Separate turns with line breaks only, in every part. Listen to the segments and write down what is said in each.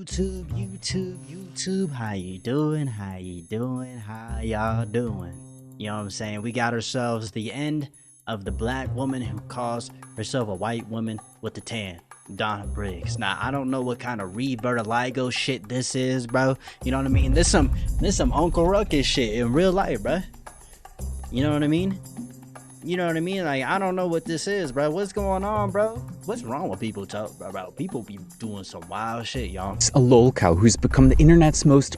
YouTube, how you doing? How y'all doing? You know what I'm saying? We got ourselves the end of the black woman who calls herself a white woman with a tan, Donna Briggs. Now, I don't know what kind of re-vertiligo shit this is, bro. You know what I mean? This some Uncle Ruckus shit in real life, bro. You know what I mean? You know what I mean? Like, I don't know what this is, bro. What's going on, bro? What's wrong with people talk about? People be doing some wild shit, y'all.
A lol cow who's become the internet's most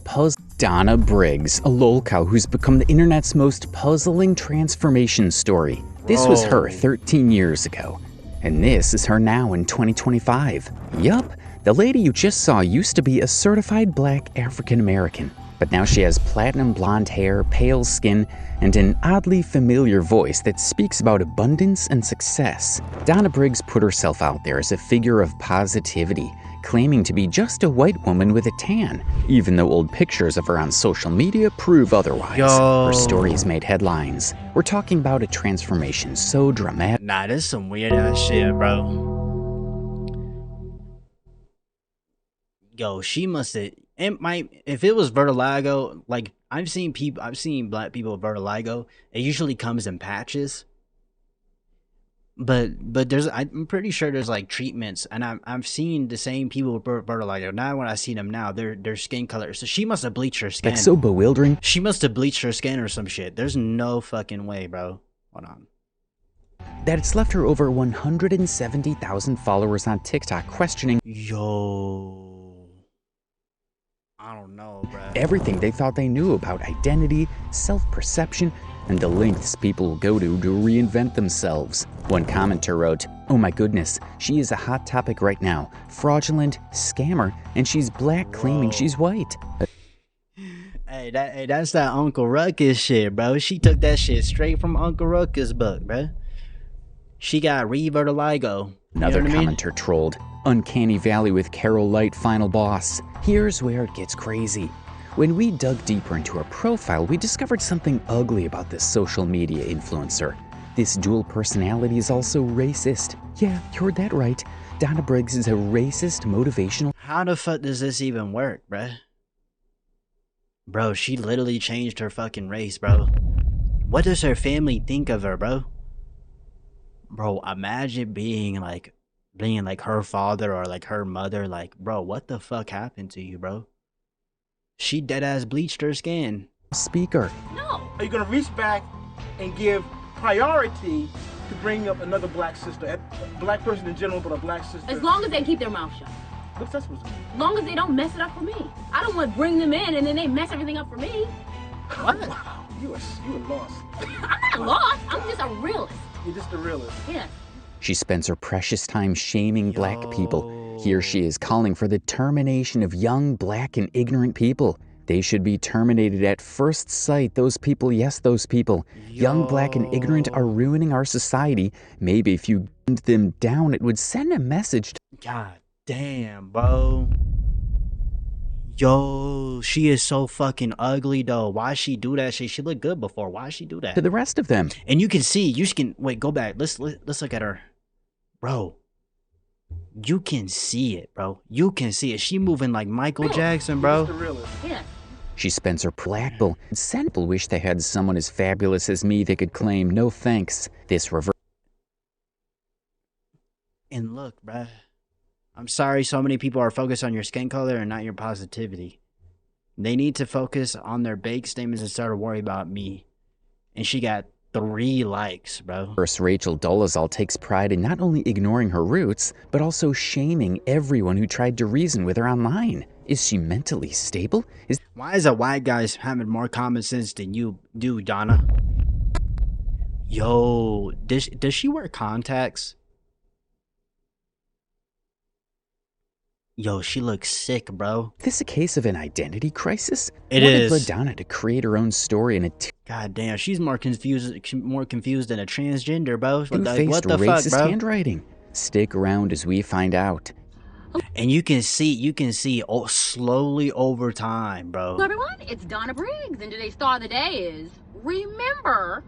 Donna Briggs, a lol cow who's become the internet's most puzzling transformation story. This was her 13 years ago, and this is her now in 2025. Yup, the lady you just saw used to be a certified black African American, but now she has platinum blonde hair, pale skin, and an oddly familiar voice that speaks about abundance and success. Donna Briggs put herself out there as a figure of positivity, claiming to be just a white woman with a tan, even though old pictures of her on social media prove otherwise. Her story has made headlines. We're talking about a transformation so dramatic.
Nah, this is some weird ass shit, bro. Yo, she must have. If it was vertigo, like I've seen black people with vertigo. It usually comes in patches. But I'm pretty sure there's like treatments, and I've seen the same people with vertigo. Now when I see them now, their skin color. So she must have bleached her skin.
That's so bewildering.
She must have bleached her skin or some shit. There's no fucking way, bro. Hold on.
That it's left her over 170,000 followers on TikTok questioning
I don't know, bro.
Everything they thought they knew about identity, self-perception, and the lengths people will go to reinvent themselves. One commenter wrote, "Oh my goodness, she is a hot topic right now. Fraudulent, scammer, and she's black claiming she's white."
Hey, that's that Uncle Ruckus shit, bro. She took that shit straight from Uncle Ruckus' book, bro. She got re-vertigo.
Another commenter trolled, "Uncanny Valley with Carol Light final boss." Here's where it gets crazy. When we dug deeper into her profile, we discovered something ugly about this social media influencer. This dual personality is also racist. Yeah, you heard that right. Donna Briggs is a racist motivational.
How the fuck does this even work, bro? Bro, she literally changed her fucking race, bro. What does her family think of her, bro? Bro, imagine being like her father or like her mother. Like, bro, what the fuck happened to you, bro? She dead ass bleached her skin.
Speaker.
No. Are you gonna reach back and give priority to bring up another black sister, a black person in general, but a black sister?
As long as they keep their mouth shut.
What's that supposed to mean?
As long as they don't mess it up for me. I don't want to bring them in and then they mess everything up for me.
What? Wow, you are lost.
I'm not lost. I'm just a realist.
You're just a realist.
Yeah.
She spends her precious time shaming black people. Here she is calling for the termination of young, black, and ignorant people. They should be terminated at first sight. Those people, yes, those people. Young, black, and ignorant are ruining our society. Maybe if you gunned them down, it would send a message to—
God damn, bro. Yo, she is so fucking ugly, though. Why she do that shit? She looked good before. Why she do that?
to the rest of them.
And you can see, wait, go back. Let's look at her. Bro. You can see it, bro. You can see it. She moving like Michael Jackson, bro.
You're just a realist.
Yeah.
She spends her black people. Some people wish they had someone as fabulous as me they could claim, no thanks. This reverse.
And look, bruh. I'm sorry so many people are focused on your skin color and not your positivity. They need to focus on their bake statements instead of worry about me. And she got 3 likes, bro.
Rachel Dolezal takes pride in not only ignoring her roots, but also shaming everyone who tried to reason with her online. Is she mentally stable?
Why is a white guy having more common sense than you do, Donna? Yo, does she wear contacts? Yo, she looks sick, bro.
This a case of an identity crisis?
It
What
is.
led Donna to create her own story in a
God damn, she's more confused than a transgender, bro.
two-faced
What the fuck,
racist
bro?
handwriting. Stick around as we find out.
And you can see slowly over time, bro.
Hello everyone, it's Donna Briggs, and today's star of the day is, remember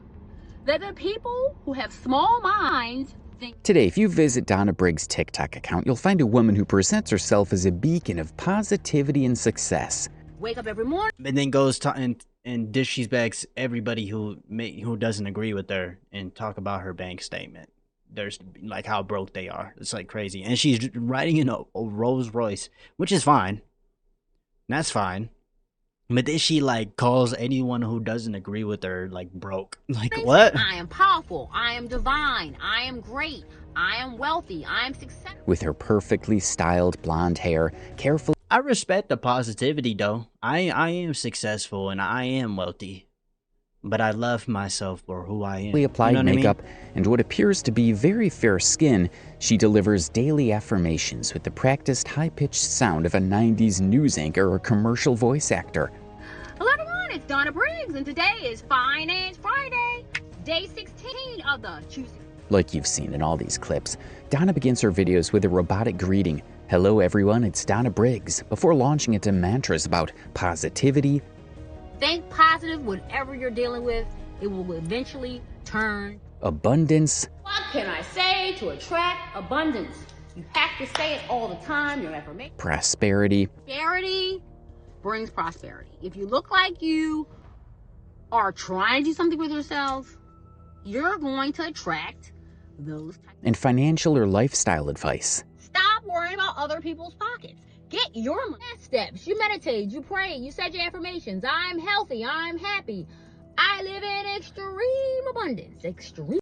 that the people who have small minds
Today, if you visit Donna Briggs' TikTok account, you'll find a woman who presents herself as a beacon of positivity and success.
Wake up every morning.
And then goes to and disrespects everybody who doesn't agree with her and talk about her bank statement. There's like how broke they are. It's like crazy. And she's riding in a Rolls Royce, which is fine. That's fine. But then she like calls anyone who doesn't agree with her like broke. Like what?
I am powerful. I am divine. I am great. I am wealthy. I am successful.
With her perfectly styled blonde hair, carefully
I respect the positivity though. I am successful and I am wealthy. But I love myself for who I am.
applied makeup and what appears to be very fair skin, she delivers daily affirmations with the practiced high-pitched sound of a 90s news anchor or commercial voice actor.
Hello everyone, it's Donna Briggs, and today is Finance Friday, day 16 of the Choosing.
Like you've seen in all these clips, Donna begins her videos with a robotic greeting, "Hello everyone, it's Donna Briggs," before launching into mantras about positivity.
Think positive, whatever you're dealing with, it will eventually turn.
Abundance.
What can I say to attract abundance? You have to say it all the time, your affirmation.
Prosperity.
Prosperity brings prosperity. If you look like you are trying to do something with yourself, you're going to attract those types.
And financial or lifestyle advice.
Stop worrying about other people's pockets. Get your last steps. You meditate, you pray, you said your affirmations. I'm healthy, I'm happy. I live in extreme abundance. Extreme.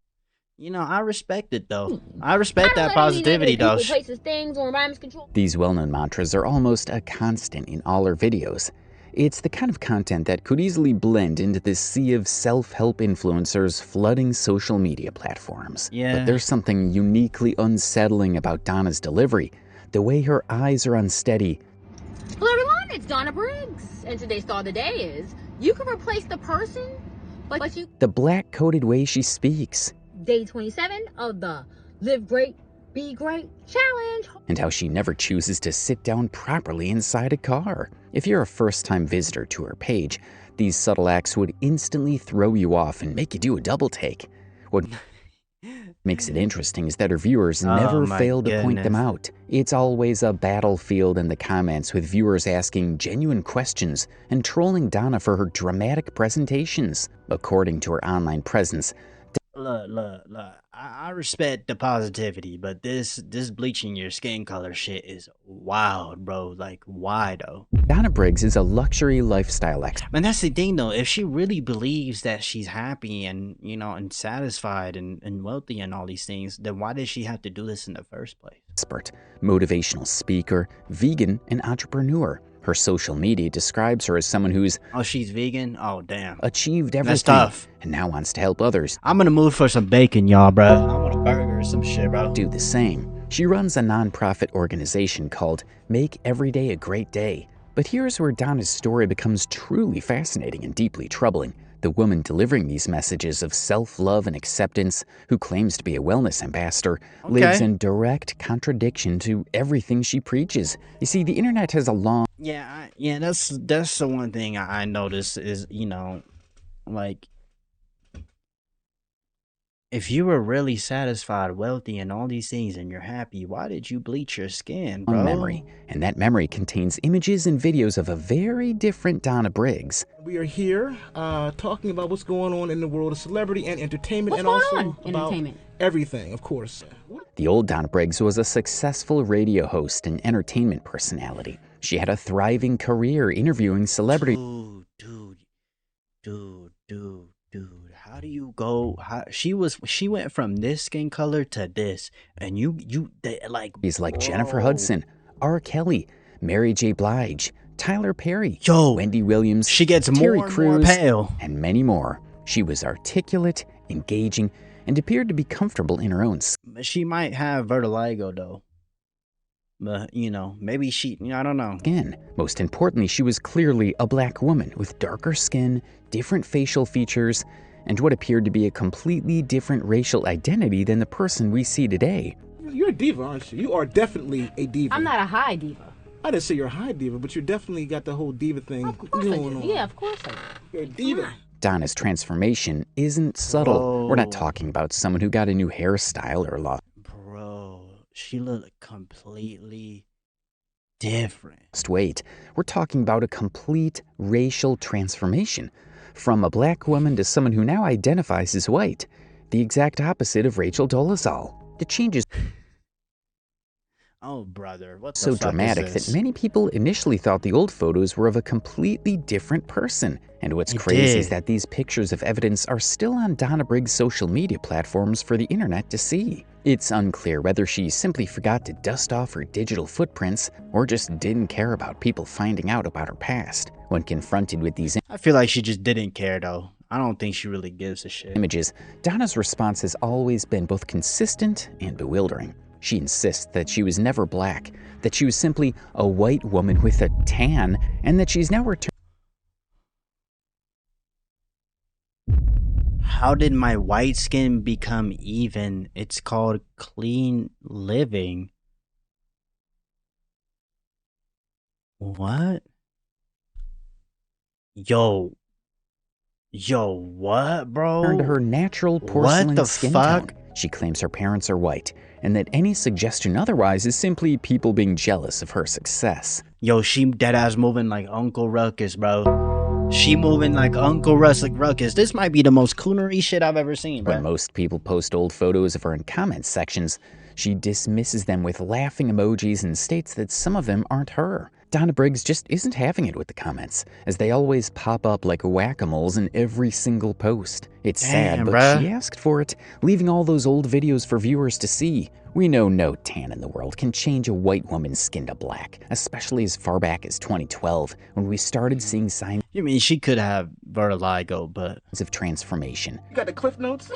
You know, I respect it though. I respect that positivity though.
People, places, things, or environments control.
These well-known mantras are almost a constant in all her videos. It's the kind of content that could easily blend into this sea of self-help influencers flooding social media platforms.
Yeah.
But there's something uniquely unsettling about Donna's delivery. The way her eyes are unsteady.
Hello everyone, it's Donna Briggs. And today's thought of the day is, you can replace the person, but you...
The black-coded way she speaks.
Day 27 of the Live Great, Be Great Challenge.
And how she never chooses to sit down properly inside a car. If you're a first-time visitor to her page, these subtle acts would instantly throw you off and make you do a double take. What makes it interesting is that her viewers never fail to point them out. It's always a battlefield in the comments with viewers asking genuine questions and trolling Donna for her dramatic presentations. According to her online presence,
Look. I respect the positivity, but this bleaching your skin color shit is wild, bro. Like, why though?
Donna Briggs is a luxury lifestyle expert.
And that's the thing though. If she really believes that she's happy and, you know, and satisfied and wealthy and all these things, then why did she have to do this in the first place?
Motivational speaker, vegan, and entrepreneur. Her social media describes her as someone who's...
Oh, she's vegan? Oh, damn.
Achieved everything.
That's tough.
And now wants to help others.
I'm gonna move for some bacon, y'all, bro. I want a burger or some shit, bro.
Do the same. She runs a non-profit organization called Make Every Day a Great Day. But here's where Donna's story becomes truly fascinating and deeply troubling. The woman delivering these messages of self-love and acceptance, who claims to be a wellness ambassador, lives in direct contradiction to everything she preaches. You see, the internet has a long...
Yeah, that's the one thing I noticed is, you know, like, if you were really satisfied, wealthy, and all these things, and you're happy, why did you bleach your skin, bro?
Memory, and that memory contains images and videos of a very different Donna Briggs.
We are here talking about what's going on in the world of celebrity and entertainment,
What's
and
going
also
on in
about
entertainment?
everything, of course.
The old Donna Briggs was a successful radio host and entertainment personality. She had a thriving career interviewing celebrities.
Dude, how do you go? She went from this skin color to this, and like
Jennifer Hudson, R. Kelly, Mary J. Blige, Tyler Perry, Wendy Williams,
she gets
Terry
more and
Crews,
more pale,
and many more. She was articulate, engaging, and appeared to be comfortable in her own skin.
She might have vertigo though. But, you know, maybe I don't know.
Most importantly, she was clearly a black woman with darker skin, different facial features, and what appeared to be a completely different racial identity than the person we see today.
You're a diva, aren't you? You are definitely a diva.
I'm not a high diva.
I didn't say you're a high diva, but you definitely got the whole diva thing going on.
Yeah, of course I do.
You're a diva.
Donna's transformation isn't subtle. We're not talking about someone who got a new hairstyle or
she looked completely different.
Weight. We're talking about a complete racial transformation. From a black woman to someone who now identifies as white. The exact opposite of Rachel Dolezal. The change is
Oh, brother, what the
so
fuck
dramatic
is
that
this?
many people initially thought the old photos were of a completely different person. And what's
It
crazy is
did.
that these pictures of evidence are still on Donna Briggs' social media platforms for the internet to see. It's unclear whether she simply forgot to dust off her digital footprints or just didn't care about people finding out about her past. When confronted with these
I feel like she just didn't care though. I don't think she really gives a shit.
images, Donna's response has always been both consistent and bewildering. She insists that she was never black, that she was simply a white woman with a tan, and that she's now returned.
How did my white skin become even? It's called clean living. What? Yo, what, bro?
To her natural
What
porcelain
the
skin
fuck?
tone. She claims her parents are white, and that any suggestion otherwise is simply people being jealous of her success.
Yo, she deadass moving like Uncle Ruckus, bro. She moving like Uncle Ruckus. This might be the most coonery shit I've ever seen, bro.
When most people post old photos of her in comment sections, she dismisses them with laughing emojis and states that some of them aren't her. Donna Briggs just isn't having it with the comments, as they always pop up like whack-a-moles in every single post. It's sad,
Damn,
but
bruh.
she asked for it, leaving all those old videos for viewers to see. We know no tan in the world can change a white woman's skin to black, especially as far back as 2012, when we started seeing signs
You mean she could have vertigo, but
of transformation.
You got the cliff notes?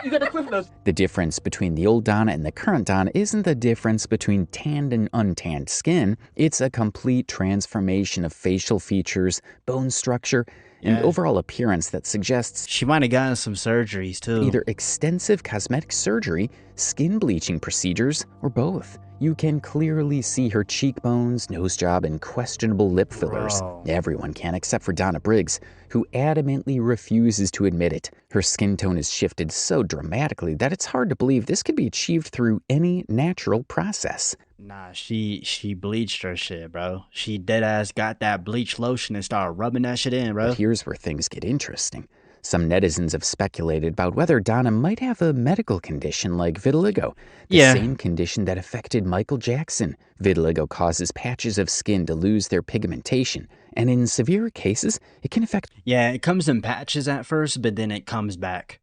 You got the cliff notes.
The difference between the old Donna and the current Donna isn't the difference between tanned and untanned skin. It's a complete transformation of facial features, bone structure, and
Yeah.
overall appearance that suggests
she might have gotten some surgeries too.
either extensive cosmetic surgery, skin bleaching procedures, or both. You can clearly see her cheekbones, nose job, and questionable lip fillers.
Bro.
Everyone can except for Donna Briggs, who adamantly refuses to admit it. Her skin tone has shifted so dramatically that it's hard to believe this could be achieved through any natural process.
Nah, she bleached her shit, bro. She deadass got that bleach lotion and started rubbing that shit in, bro.
But here's where things get interesting. Some netizens have speculated about whether Donna might have a medical condition like vitiligo, the
Yeah.
same condition that affected Michael Jackson. Vitiligo causes patches of skin to lose their pigmentation, and in severe cases, it can affect
Yeah, it comes in patches at first, but then it comes back.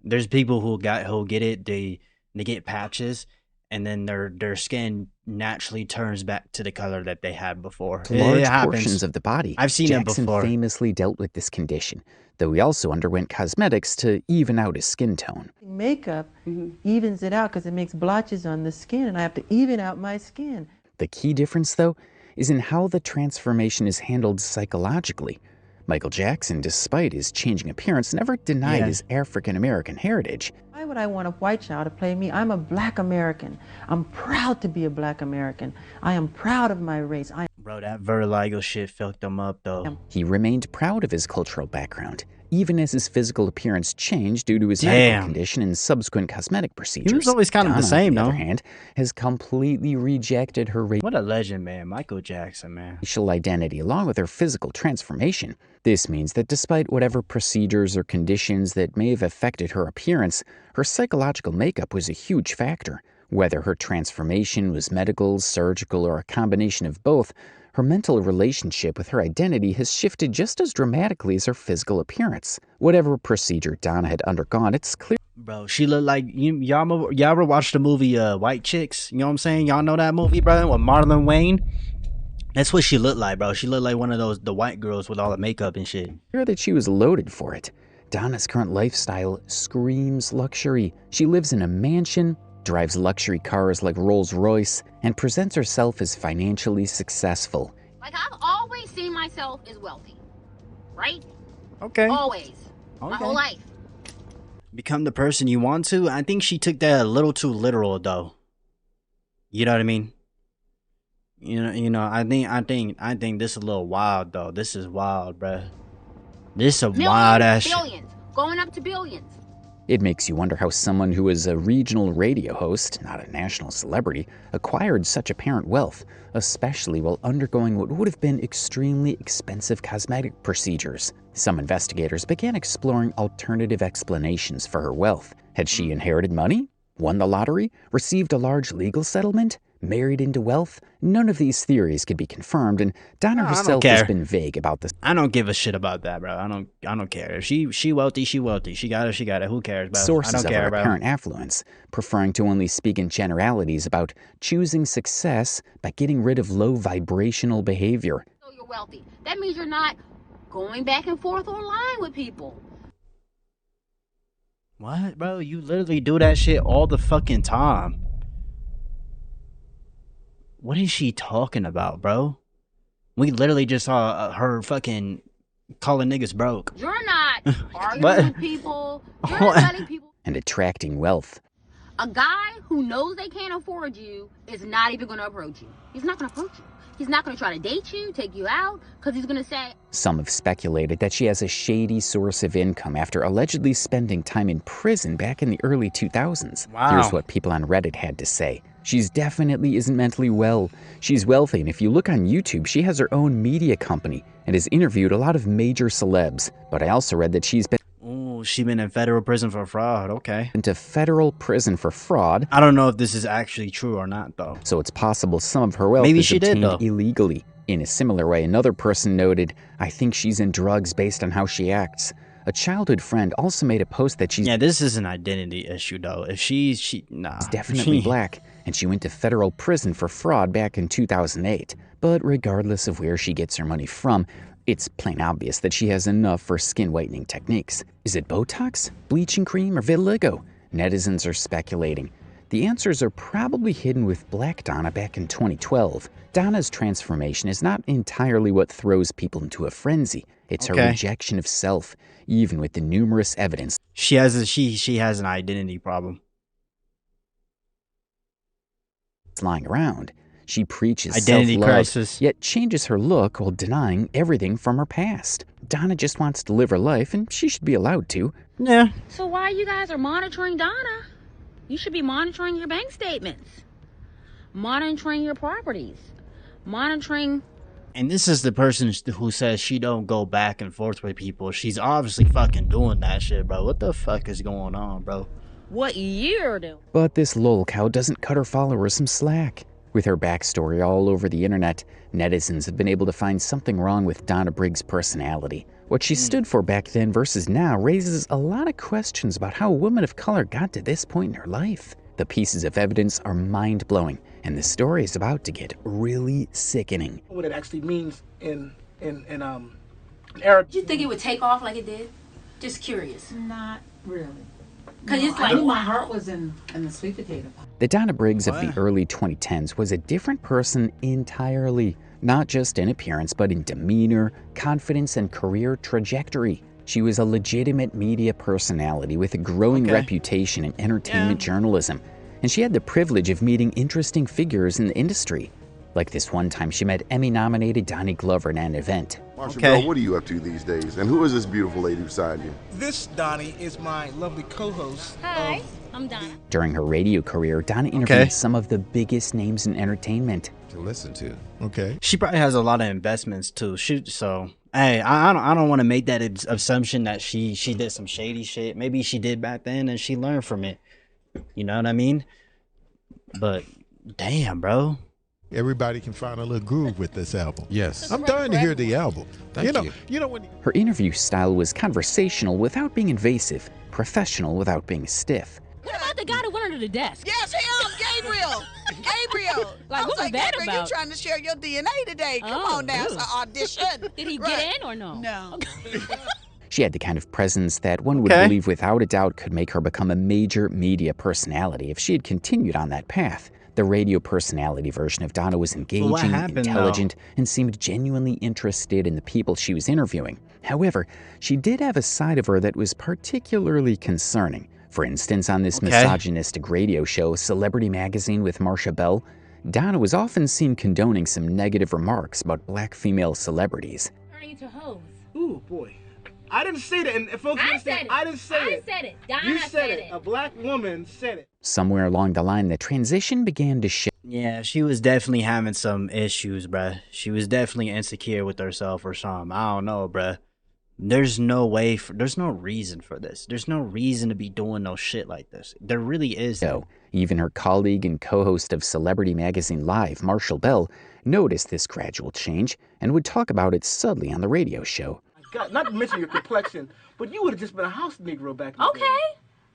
There's people who'll get it, they get patches, and then their skin naturally turns back to the color that they had before.
large
It happens.
portions of the body.
I've seen it
Jackson
before.
famously dealt with this condition, though he also underwent cosmetics to even out his skin tone.
Makeup evens it out because it makes blotches on the skin, and I have to even out my skin.
The key difference, though, is in how the transformation is handled psychologically. Michael Jackson, despite his changing appearance, never denied
Yeah.
his African-American heritage.
Why would I want a white child to play me? I'm a black American. I'm proud to be a black American. I am proud of my race.
Bro, that vertigo shit fucked them up though.
He remained proud of his cultural background, even as his physical appearance changed due to his
Damn.
medical condition and subsequent cosmetic procedures.
always kind of the
Donna,
same,
on the
though.
other hand, has completely rejected her
What a legend, man. Michael Jackson, man.
racial identity along with her physical transformation. This means that despite whatever procedures or conditions that may have affected her appearance, her psychological makeup was a huge factor. Whether her transformation was medical, surgical, or a combination of both, her mental relationship with her identity has shifted just as dramatically as her physical appearance. Whatever procedure Donna had undergone, it's clear
Bro, she looked like y'all ever watched the movie White Chicks? You know what I'm saying? Y'all know that movie, bro, with Marlon Wayne? That's what she looked like, bro. She looked like one of the white girls with all the makeup and shit.
that she was loaded for it. Donna's current lifestyle screams luxury. She lives in a mansion, drives luxury cars like Rolls-Royce, and presents herself as financially successful.
Like, I've always seen myself as wealthy, right?
Okay.
Always. My whole life.
Become the person you want to. I think she took that a little too literal, though. You know what I mean? I think this is a little wild, though. This is wild, bruh. This is a
Millions,
wild ass shit.
billions, going up to billions.
It makes you wonder how someone who was a regional radio host, not a national celebrity, acquired such apparent wealth, especially while undergoing what would have been extremely expensive cosmetic procedures. Some investigators began exploring alternative explanations for her wealth. Had she inherited money? Won the lottery? Received a large legal settlement? Married into wealth? None of these theories could be confirmed, and Donna herself has been vague about this.
I don't give a shit about that, bro. I don't care. If she wealthy, she wealthy. She got it. Who cares, bro?
Sources
I don't
of
care,
her
bro.
apparent affluence, preferring to only speak in generalities about choosing success by getting rid of low vibrational behavior.
So you're wealthy. That means you're not going back and forth online with people.
What, bro? You literally do that shit all the fucking time. What is she talking about, bro? We literally just saw her fucking calling niggas broke.
You're not arguing with people. You're not letting people.
And attracting wealth.
A guy who knows they can't afford you is not even going to approach you. He's not going to approach you. He's not going to try to date you, take you out, because he's going to say...
Some have speculated that she has a shady source of income after allegedly spending time in prison back in the early 2000s.
Wow.
Here's what people on Reddit had to say. She's definitely isn't mentally well. She's wealthy, and if you look on YouTube, she has her own media company and has interviewed a lot of major celebs. But I also read that she's been...
Ooh, she been in federal prison for fraud. Okay.
into federal prison for fraud.
I don't know if this is actually true or not, though.
So it's possible some of her wealth
Maybe
is
she did,
obtained
though.
illegally. In a similar way, another person noted, "I think she's in drugs based on how she acts." A childhood friend also made a post that she's
Yeah, this is an identity issue, though. If nah.
definitely black, and she went to federal prison for fraud back in 2008. But regardless of where she gets her money from, it's plain obvious that she has enough for skin whitening techniques. Is it Botox, bleaching cream, or vitiligo? Netizens are speculating. The answers are probably hidden with Black Donna back in 2012. Donna's transformation is not entirely what throws people into a frenzy. It's her rejection of self, even with the numerous evidence
She has an identity problem.
lying around. She preaches
Identity
self-love,
crisis.
yet changes her look while denying everything from her past. Donna just wants to live her life, and she should be allowed to.
Yeah.
So why you guys are monitoring Donna? You should be monitoring your bank statements. Monitoring your properties. Monitoring...
And this is the person who says she don't go back and forth with people. She's obviously fucking doing that shit, bro. What the fuck is going on, bro?
what you're doing.
But this lol cow doesn't cut her followers some slack. With her backstory all over the internet, netizens have been able to find something wrong with Donna Briggs' personality. What she stood for back then versus now raises a lot of questions about how a woman of color got to this point in her life. The pieces of evidence are mind-blowing, and the story is about to get really sickening.
What it actually means in Arabic.
Did you think it would take off like it did? Just curious.
Not really.
Cause
No,
it's
I
like
knew my heart was in the sweet potato pie.
The Donna Briggs of the early 2010s was a different person entirely, not just in appearance, but in demeanor, confidence, and career trajectory. She was a legitimate media personality with a growing reputation in entertainment journalism, and she had the privilege of meeting interesting figures in the industry. Like this one time she met Emmy-nominated Donnie Glover at an event.
Marshall, girl, what are you up to these days? And who is this beautiful lady beside you?
This, Donnie, is my lovely co-host.
Hi, I'm Donna.
During her radio career, Donna interviewed some of the biggest names in entertainment.
To listen to. Okay.
She probably has a lot of investments too. So hey, I don't want to make that assumption that she did some shady shit. Maybe she did back then and she learned from it. You know what I mean? But damn, bro.
Everybody can find a little groove with this album.
Yes.
I'm dying to hear the album.
Thank you.
You know when
Her interview style was conversational without being invasive, professional without being stiff.
What about the guy that went under the desk?
Yes, him, Gabriel. Gabriel.
Like,
I
what
was like,
was that
Gabriel,
about?
you trying to share your DNA today. Come
Oh,
on now, it's an audition.
Did he
Right.
get in or no?
No.
She had the kind of presence that one would believe without a doubt could make her become a major media personality if she had continued on that path. The radio personality version of Donna was engaging, intelligent, and seemed genuinely interested in the people she was interviewing. However, she did have a side of her that was particularly concerning. For instance, on this misogynistic radio show, Celebrity Magazine with Marsha Bell, Donna was often seen condoning some negative remarks about black female celebrities.
Turning into hoes.
Ooh, boy. I didn't say that, and folks
I
understand.
said it.
I didn't say
I
it.
said it. Donna
You said it.
it.
A black woman said it.
Somewhere along the line, the transition began to shift.
Yeah, she was definitely having some issues, bruh. She was definitely insecure with herself or something. I don't know, bruh. There's no reason for this. There's no reason to be doing no shit like this. There really isn't.
Even her colleague and co-host of Celebrity Magazine Live, Marshall Bell, noticed this gradual change and would talk about it subtly on the radio show.
God, not to mention your complexion, but you would have just been a house Negro back in the day.
Okay.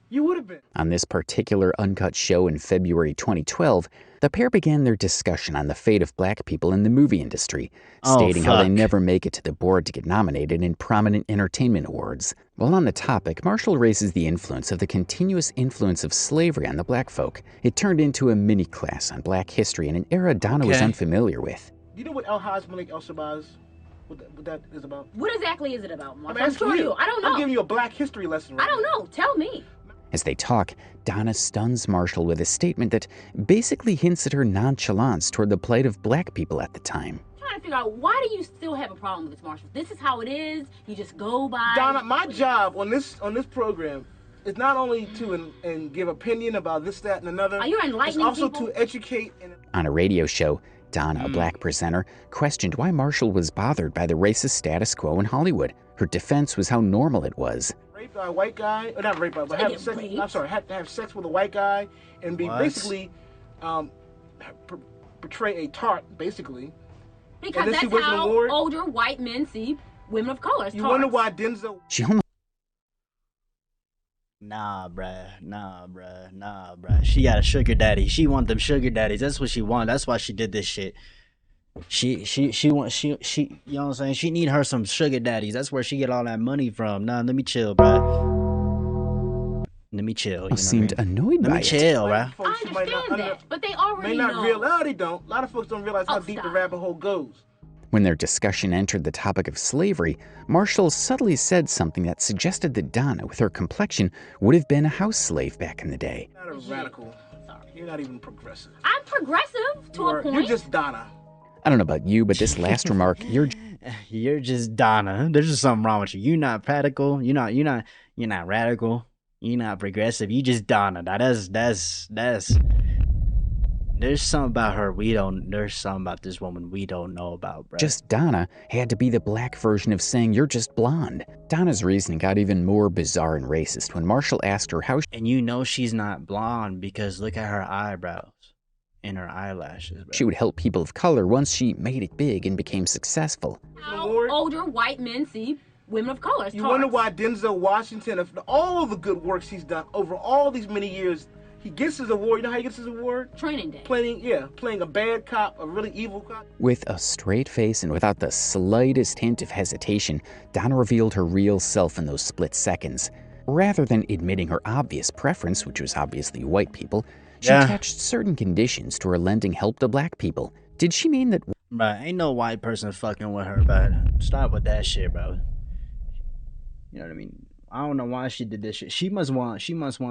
You would have been.
On this particular uncut show in February 2012, the pair began their discussion on the fate of black people in the movie industry, stating how they never make it to the board to get nominated in prominent entertainment awards. While on the topic, Marshall raises the influence of the continuous influence of slavery on the black folk. It turned into a mini class on black history in an era Donna was unfamiliar with.
Do you know what El Haj Malik El Shabazz, what that is about?
What exactly is it about, Mark?
I'm asking you.
I don't know.
I'm giving you a black history lesson right
I don't
now.
know. Tell me.
As they talk, Donna stuns Marshall with a statement that basically hints at her nonchalance toward the plight of black people at the time.
I'm trying to figure out, why do you still have a problem with this, Marshall? This is how it is. You just go by.
Donna, my job on this program is not only to give opinion about this, that, and another.
Are you enlightening
it's also
people?
to educate.
On a radio show, Donna, a black presenter, questioned why Marshall was bothered by the racist status quo in Hollywood. Her defense was how normal it was.
Raped by a white guy, or not raped by, but have sex. I'm sorry, had to have sex with a white guy and be basically portray a tart, basically.
Because
and then
that's how older white men see women of color.
You wonder why Denzel.
She almost.
Nah, bruh. She got a sugar daddy. She want them sugar daddies. That's what she want. That's why she did this shit. She you know what I'm saying? She need her some sugar daddies. That's where she get all that money from. Nah, let me chill, bruh. Let me chill. You
seemed annoyed by it.
Let me chill, bruh.
I understand that, but they already know.
No, they don't. A lot of folks don't realize how deep the rabbit hole goes.
When their discussion entered the topic of slavery, Marshall subtly said something that suggested that Donna, with her complexion, would have been a house slave back in the day.
You're not a radical. Sorry. You're not even progressive.
I'm progressive to a point.
You're just Donna.
I don't know about you, but this last remark, you're
just Donna. There's just something wrong with you. You're not practical. You're not radical. You're not progressive. You just Donna. That's there's something about her there's something about this woman we don't know about, bro.
Just Donna had to be the black version of saying you're just blonde. Donna's reasoning got even more bizarre and racist when Marshall asked her how
and you know she's not blonde because look at her eyebrows and her eyelashes, bro.
She would help people of color once she made it big and became successful.
How older white men see women of color.
You wonder why Denzel Washington, of all the good works he's done over all these many years, he gets his award. You know how he gets his award?
Training Day.
Playing a bad cop, a really evil cop.
With a straight face and without the slightest hint of hesitation, Donna revealed her real self in those split seconds. Rather than admitting her obvious preference, which was obviously white people, she attached certain conditions to her lending help to black people. Did she mean that...
Bro, ain't no white person fucking with her, bro. Stop with that shit, bro. You know what I mean? I don't know why she did this shit. She must want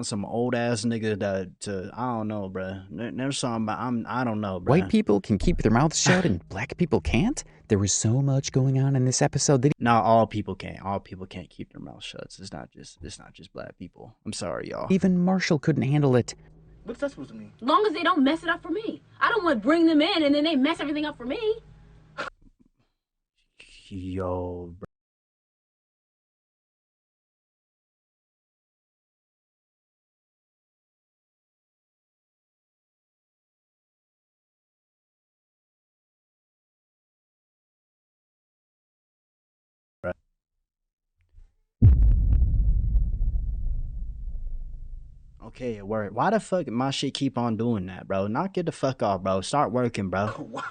some old ass nigga to I don't know, bro. There's something about I don't know, bro.
White people can keep their mouths shut and black people can't? There was so much going on in this episode that
no, all people can't. All people can't keep their mouths shut. It's not just black people. I'm sorry, y'all.
Even Marshall couldn't handle it.
What's that supposed to mean?
As long as they don't mess it up for me. I don't want to bring them in and then they mess everything up for me.
Yo, bro. Okay, it worked. Why the fuck my shit keep on doing that, bro? Knock it the fuck off, bro. Start working, bro.
Oh, wow.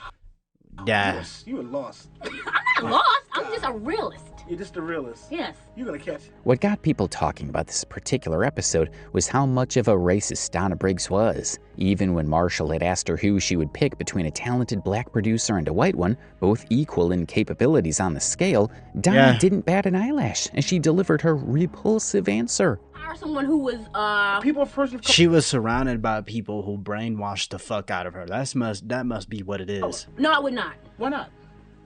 Yeah.
Yes, you were lost.
I'm not lost. I'm just a realist.
You're just a realist.
Yes.
You're gonna catch it.
What got people talking about this particular episode was how much of a racist Donna Briggs was. Even when Marshall had asked her who she would pick between a talented black producer and a white one, both equal in capabilities on the scale, Donna didn't bat an eyelash, and she delivered her repulsive answer.
Hire someone who was
people first.
She was surrounded by people who brainwashed the fuck out of her. That must be what it is.
No, I would not.
Why not?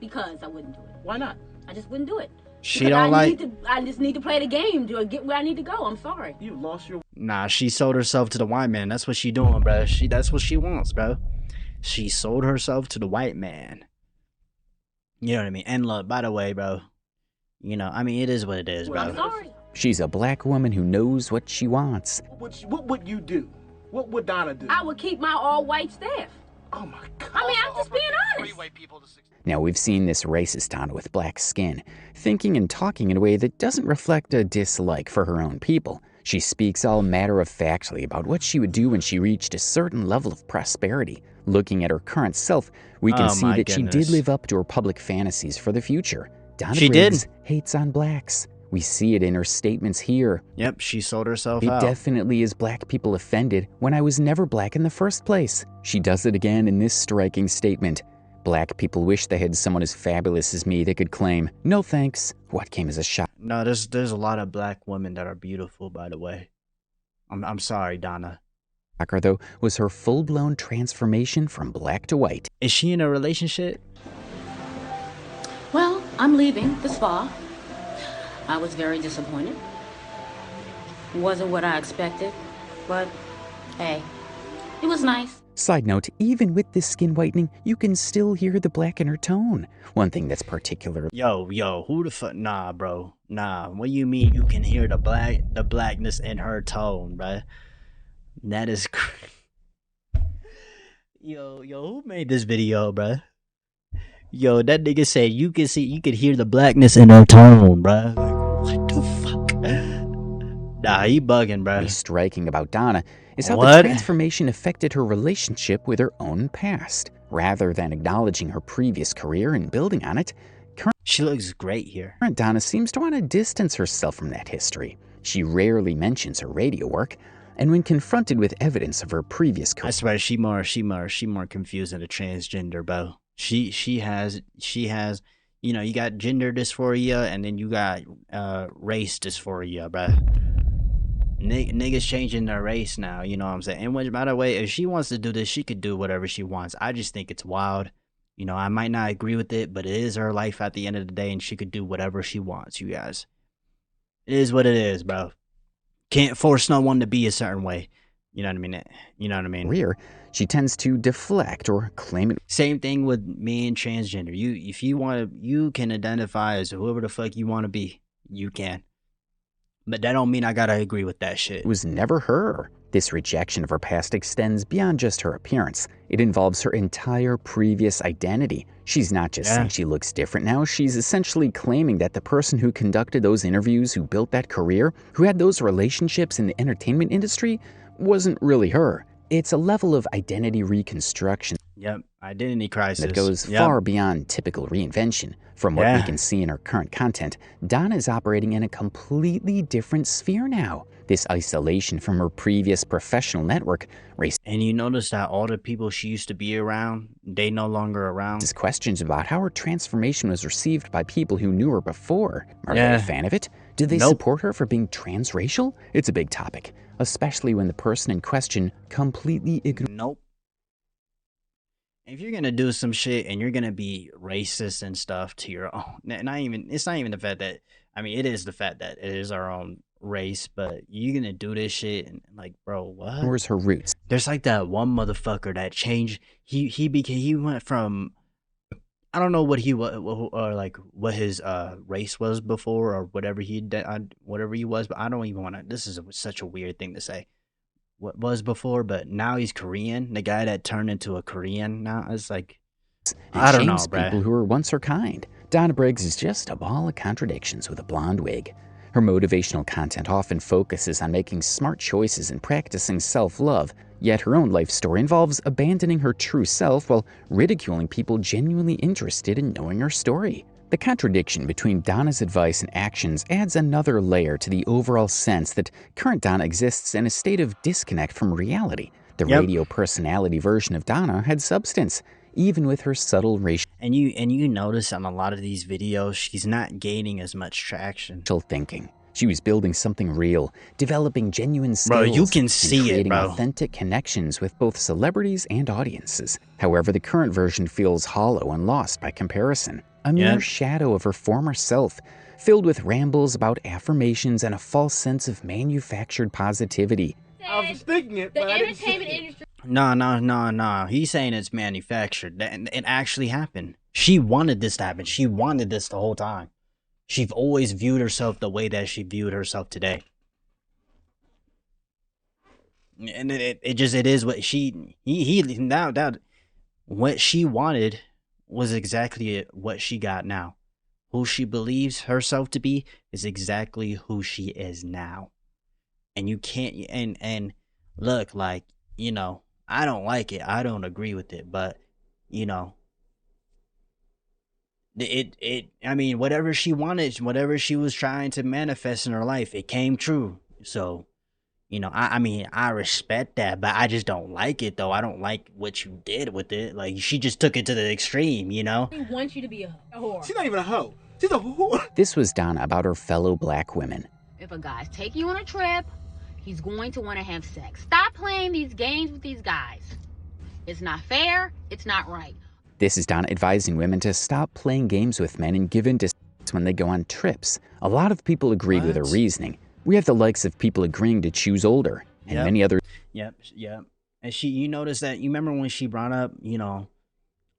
Because I wouldn't do it.
Why not?
I just wouldn't do it.
She
Because
don't like.
I just need to play the game to get where I need to go. I'm sorry.
You lost your.
Nah, she sold herself to the white man. That's what she doing, bro. That's what she wants, bro. She sold herself to the white man. You know what I mean? And look, by the way, bro, you know, I mean, it is what it is, bro.
I'm sorry.
She's a black woman who knows what she wants.
What would you do? What would Donna do?
I would keep my all-white staff.
Oh my God.
I mean, I'm just being honest.
Now, we've seen this racist Donna with black skin, thinking and talking in a way that doesn't reflect a dislike for her own people. She speaks all matter-of-factly about what she would do when she reached a certain level of prosperity. Looking at her current self, we can see that she did live up to her public fantasies for the future. Donna Briggs hates on blacks. We see it in her statements here.
Yep, she sold herself
It
out.
definitely is black people offended when I was never black in the first place. She does it again in this striking statement. Black people wish they had someone as fabulous as me they could claim, no thanks. What came as a shock?
No, there's a lot of black women that are beautiful, by the way. I'm sorry, Donna.
Though, was her full-blown transformation from black to white.
Is she in a relationship?
Well, I'm leaving this fall. I was very disappointed. Wasn't what I expected, but hey, it was nice.
Side note, even with this skin whitening, you can still hear the black in her tone. One thing that's particular.
Yo, who the fuck? Nah, bro. Nah, what do you mean you can hear the blackness in her tone, bruh? That is Yo, who made this video, bruh? Yo, that nigga said you could hear the blackness in her tone, bruh. Like, what the fuck? Nah, he bugging, bruh.
What's striking about Donna is how the transformation affected her relationship with her own past. Rather than acknowledging her previous career and building on it,
she looks great here.
Current Donna seems to want to distance herself from that history. She rarely mentions her radio work, and when confronted with evidence of her previous career,
I swear she more confused than a transgender, bro. She has, you know, you got gender dysphoria and then you got race dysphoria, bro. Niggas changing their race now, you know what I'm saying? And which, by the way, if she wants to do this, she could do whatever she wants. I just think it's wild. You know, I might not agree with it, but it is her life at the end of the day, and she could do whatever she wants, you guys. It is what it is, bro. Can't force no one to be a certain way. You know what I mean? You know what I mean?
Career, she tends to deflect or claim it.
Same thing with me and transgender. If you want to, you can identify as whoever the fuck you want to be. You can. But that don't mean I gotta agree with that shit.
It was never her. This rejection of her past extends beyond just her appearance. It involves her entire previous identity. She's not just saying she looks different now, she's essentially claiming that the person who conducted those interviews, who built that career, who had those relationships in the entertainment industry, wasn't really her. It's a level of identity reconstruction.
Yep, identity crisis.
That goes far beyond typical reinvention. From what we can see in her current content, Donna is operating in a completely different sphere now. This isolation from her previous professional network
and you notice that all the people she used to be around, they no longer around.
Raises questions about how her transformation was received by people who knew her before. Are they a fan of it? Do they support her for being transracial? It's a big topic, especially when the person in question completely ignores.
Nope. If you're gonna do some shit and you're gonna be racist and stuff to your own, it's not even the fact that, I mean, it is the fact that it is our own race, but you're gonna do this shit and like, bro, what?
Where's her roots?
There's like that one motherfucker that changed. He went from, I don't know what he was, or like what his race was before, or whatever he was, but I don't even want to. This is such a weird thing to say. What was before, but now he's Korean. The guy that turned into a Korean now is like, I don't know, bro.
People who were once her kind. Donna Briggs is just a ball of contradictions with a blonde wig. Her motivational content often focuses on making smart choices and practicing self-love, yet her own life story involves abandoning her true self while ridiculing people genuinely interested in knowing her story. The contradiction between Donna's advice and actions adds another layer to the overall sense that current Donna exists in a state of disconnect from reality. The radio personality version of Donna had substance, even with her subtle racial
and you notice on a lot of these videos, she's not gaining as much traction.
Thinking. She was building something real, developing genuine skills,
bro, you can see
and creating
it, bro.
Authentic connections with both celebrities and audiences. However, the current version feels hollow and lost by comparison. A mere shadow of her former self. filled with rambles about affirmations and a false sense of manufactured positivity.
I was thinking it,
The
but I didn't say
entertainment
it.
industry.
No. He's saying it's manufactured. It actually happened. She wanted this to happen. She wanted this the whole time. She's always viewed herself the way that she viewed herself today. And it is what what she wanted was exactly what she got now. Who she believes herself to be is exactly who she is now. And you can't, and look, like, you know, I don't like it. I don't agree with it, but, you know, I mean, whatever she wanted, whatever she was trying to manifest in her life, it came true. So, you know, I mean, I respect that, but I just don't like it, though. I don't like what you did with it. Like, she just took it to the extreme, you know?
They want you to be a whore.
She's not even a hoe. She's a whore.
This was Donna about her fellow black women.
If a guy's taking you on a trip, he's going to want to have sex. Stop playing these games with these guys. It's not fair. It's not right.
This is Donna advising women to stop playing games with men and give in to sex when they go on trips. A lot of people agreed with her reasoning. We have the likes of people agreeing to choose older, and many others.
Yep. And you notice that, you remember when she brought up, you know,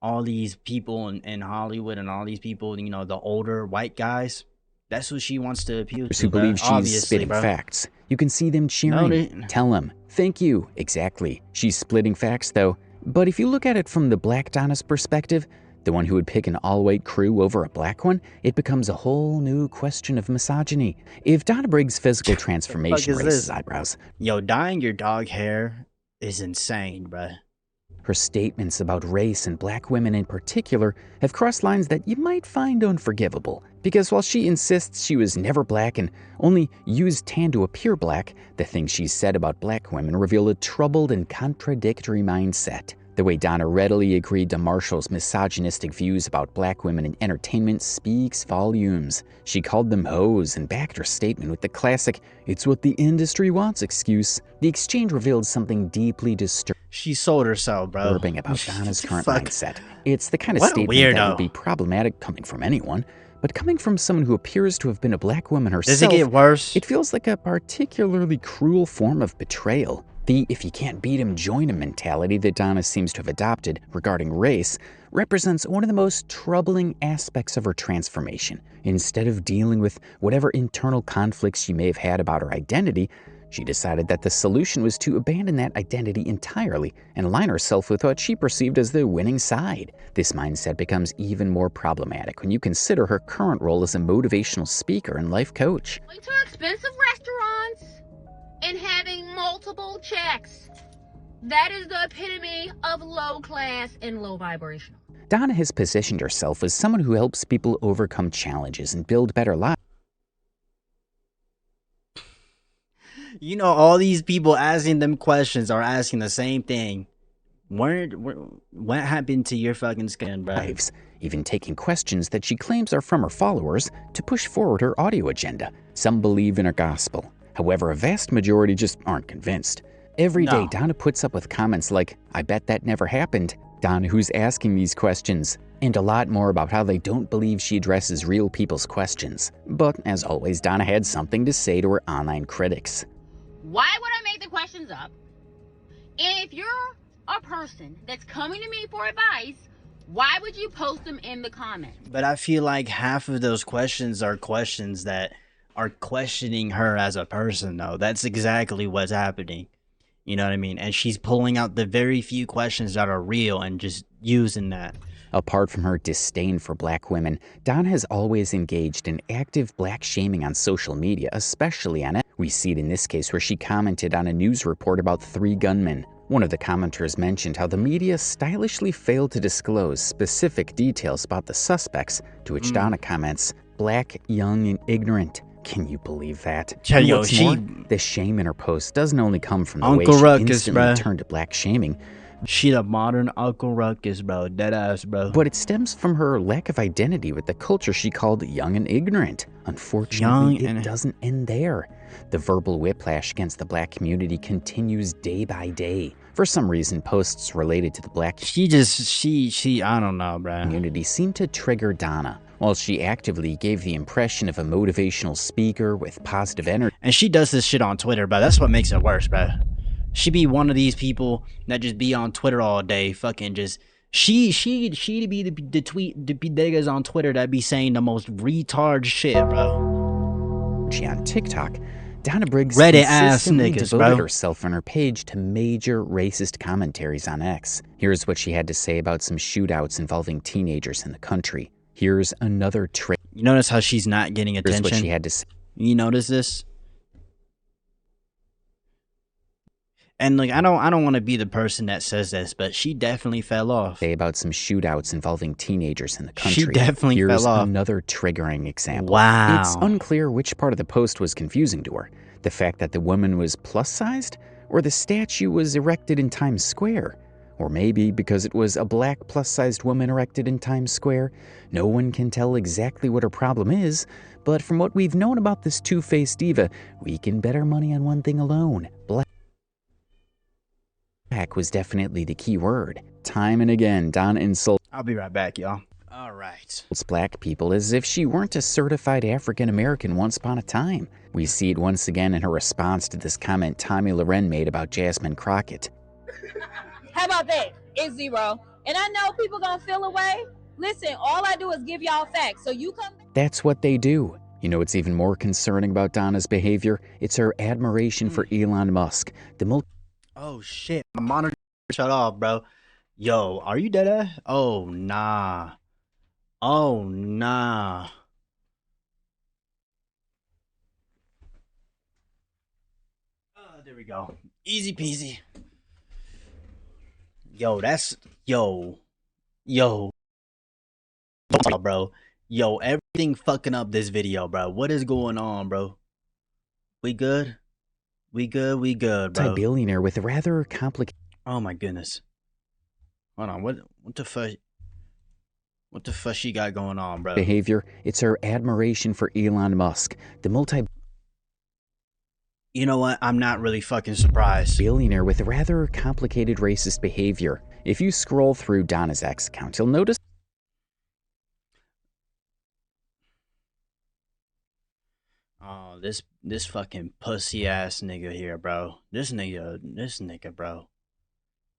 all these people in Hollywood and all these people, you know, the older white guys? That's what she wants to appeal to.
Who believe she's
obviously,
spitting
bro.
facts. You can see them cheering. Tell them, thank you. Exactly. She's splitting facts, though. But if you look at it from the black Donna's perspective, the one who would pick an all-white crew over a black one, it becomes a whole new question of misogyny. If Donna Briggs' physical transformation raises eyebrows,
Yo, dyeing your dog hair is insane, bruh.
her statements about race and black women in particular have crossed lines that you might find unforgivable. Because while she insists she was never black and only used tan to appear black, the things she said about black women reveal a troubled and contradictory mindset. The way Donna readily agreed to Marshall's misogynistic views about black women in entertainment speaks volumes. She called them hoes and backed her statement with the classic, "It's what the industry wants" excuse. The exchange revealed something deeply disturbing.
She sold herself, bro.
About Donna's current
Fuck.
mindset. It's the kind of
What a
statement that
weirdo.
would be problematic coming from anyone, but coming from someone who appears to have been a black woman herself,
Does it get worse?
it feels like a particularly cruel form of betrayal. The if you can't beat him, join him mentality that Donna seems to have adopted regarding race represents one of the most troubling aspects of her transformation. Instead of dealing with whatever internal conflicts she may have had about her identity, she decided that the solution was to abandon that identity entirely and align herself with what she perceived as the winning side. This mindset becomes even more problematic when you consider her current role as a motivational speaker and life coach.
Going to expensive restaurants and having multiple checks. That is the epitome of low class and low vibrational.
Donna has positioned herself as someone who helps people overcome challenges and build better lives.
You know, all these people asking them questions are asking the same thing. What happened to your fucking skin, bro?
Even taking questions that she claims are from her followers to push forward her audio agenda. Some believe in her gospel. However, a vast majority just aren't convinced. Every day, Donna puts up with comments like, "I bet that never happened." Donna, who's asking these questions, and a lot more about how they don't believe she addresses real people's questions. But as always, Donna had something to say to her online critics.
Why would I make the questions up? And if you're a person that's coming to me for advice, why would you post them in the comments?
But I feel like half of those questions are questions that are questioning her as a person, though. That's exactly what's happening. You know what I mean? And she's pulling out the very few questions that are real and just using that.
Apart from her disdain for black women, Donna has always engaged in active black shaming on social media, especially on it. We see it in this case where she commented on a news report about 3 gunmen. One of the commenters mentioned how the media stylishly failed to disclose specific details about the suspects, to which Donna comments, "Black, young, and ignorant." Can you believe that? And
Yo,
what's more, the shame in her post doesn't only come from the
Uncle
way she
Ruckus,
instantly
bruh.
turned to black shaming,
She the modern Uncle Ruckus, bro. Deadass, bro.
but it stems from her lack of identity with the culture she called young and ignorant. Unfortunately, it doesn't end there. The verbal whiplash against the black community continues day by day. For some reason, posts related to the black
I don't know, bro.
community seem to trigger Donna. while she actively gave the impression of a motivational speaker with positive energy.
And she does this shit on Twitter, bro. That's what makes it worse, bro. She be one of these people that just be on Twitter all day, fucking just. She be the niggas on Twitter that be saying the most retard shit, bro.
On TikTok, Donna Briggs
Reddit ass
consistently
niggas,
devoted
bro.
herself on her page to major racist commentaries on X. Here's what she had to say about some shootouts involving teenagers in the country. Here's another trick.
You notice how she's not getting attention?
Here's what she had to say.
You notice this? And like, I don't want to be the person that says this, but she definitely fell off.
Say about some shootouts involving teenagers in the country.
She definitely
Here's
fell off.
Another triggering example.
Wow.
It's unclear which part of the post was confusing to her. The fact that the woman was plus-sized, or the statue was erected in Times Square. Or maybe because it was a black plus-sized woman erected in Times Square. No one can tell exactly what her problem is, but from what we've known about this two-faced diva, we can bet our money on one thing alone. Black was definitely the key word. Time and again, Donna insults.
I'll be right back, y'all. All right.
Black people as if she weren't a certified African American once upon a time. We see it once again in her response to this comment Tommy Loren made about Jasmine Crockett.
How about that? It's 0. And I know people gonna feel away. Listen, all I do is give y'all facts. So you come.
That's what they do. You know what's even more concerning about Donna's behavior? It's her admiration for Elon Musk, the
Oh shit, my monitor shut off, bro. Yo, are you dead? Oh nah. Oh nah. There we go. Easy peasy. Yo, that's yo, bro. Yo, everything fucking up this video, bro. What is going on, bro? We good? We good, bro.
Billionaire with a rather complicated.
Oh my goodness. Hold on, what the fuck? What the fuck she got going on, bro?
Behavior. It's her admiration for Elon Musk, the
You know what? I'm not really fucking surprised.
Billionaire with a rather complicated racist behavior. If you scroll through Donna's X account, you'll notice.
Oh, this fucking pussy ass nigga here, bro. This nigga, bro.